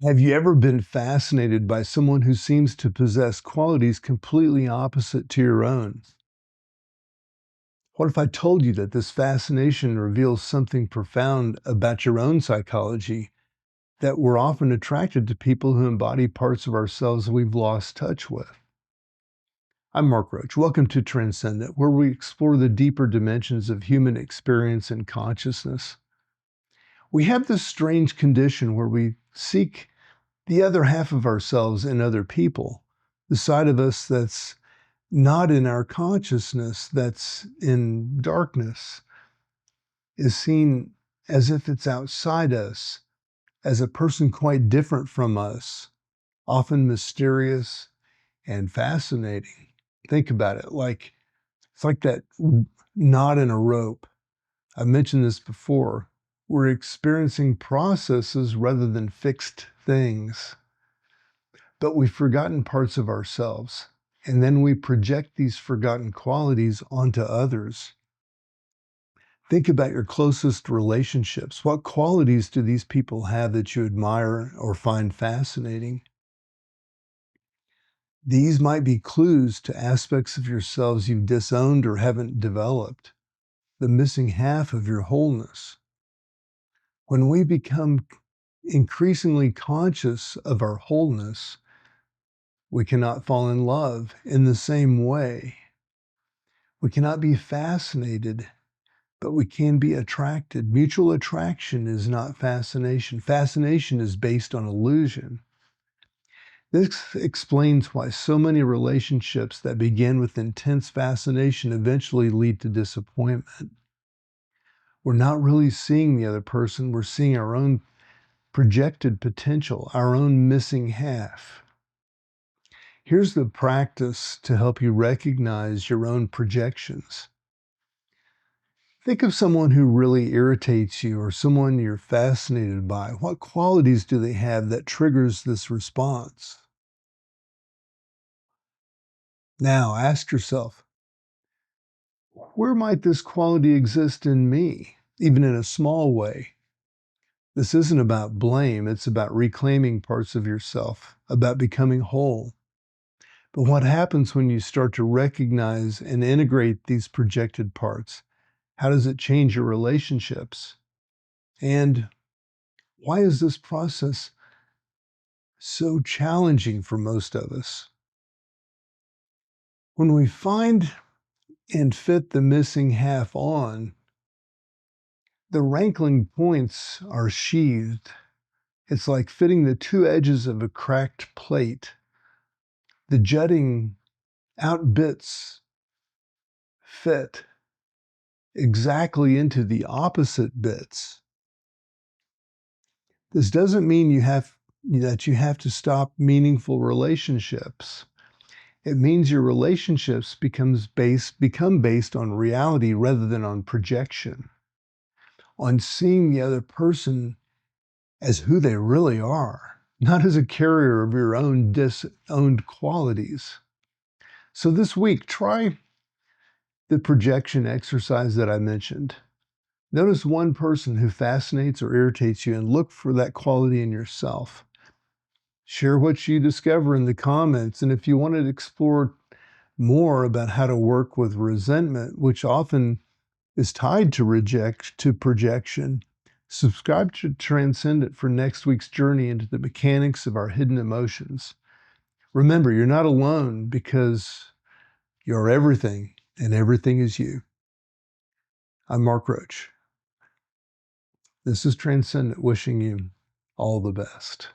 Have you ever been fascinated by someone who seems to possess qualities completely opposite to your own? What if I told you that this fascination reveals something profound about your own psychology, that we're often attracted to people who embody parts of ourselves we've lost touch with? I'm Mark Roach. Welcome to Transcendent, where we explore the deeper dimensions of human experience and consciousness. We have this strange condition where we seek the other half of ourselves in other people, the side of us that's not in our consciousness, that's in darkness, is seen as if it's outside us, as a person quite different from us, often mysterious and fascinating. Think about it, like it's like that knot in a rope. I've mentioned this before. We're experiencing processes rather than fixed things. But we've forgotten parts of ourselves, and then we project these forgotten qualities onto others. Think about your closest relationships. What qualities do these people have that you admire or find fascinating? These might be clues to aspects of yourselves you've disowned or haven't developed, the missing half of your wholeness. When we become increasingly conscious of our wholeness, we cannot fall in love in the same way. We cannot be fascinated, but we can be attracted. Mutual attraction is not fascination. Fascination is based on illusion. This explains why so many relationships that begin with intense fascination eventually lead to disappointment. We're not really seeing the other person, we're seeing our own projected potential, our own missing half. Here's the practice to help you recognize your own projections. Think of someone who really irritates you or someone you're fascinated by. What qualities do they have that triggers this response? Now ask yourself, where might this quality exist in me, even in a small way? This isn't about blame, it's about reclaiming parts of yourself, about becoming whole. But what happens when you start to recognize and integrate these projected parts? How does it change your relationships? And why is this process so challenging for most of us? When we find and fit the missing half on, the rankling points are sheathed. It's like fitting the two edges of a cracked plate. The jutting out bits fit exactly into the opposite bits. This doesn't mean that you have to stop meaningful relationships. It means your relationships become based on reality rather than on projection, on seeing the other person as who they really are, not as a carrier of your own disowned qualities. So this week, try the projection exercise that I mentioned. Notice one person who fascinates or irritates you and look for that quality in yourself. Share what you discover in the comments. And if you want to explore more about how to work with resentment, which often is tied to projection, subscribe to Transcendent for next week's journey into the mechanics of our hidden emotions. Remember, you're not alone because you're everything and everything is you. I'm Mark Roach. This is Transcendent wishing you all the best.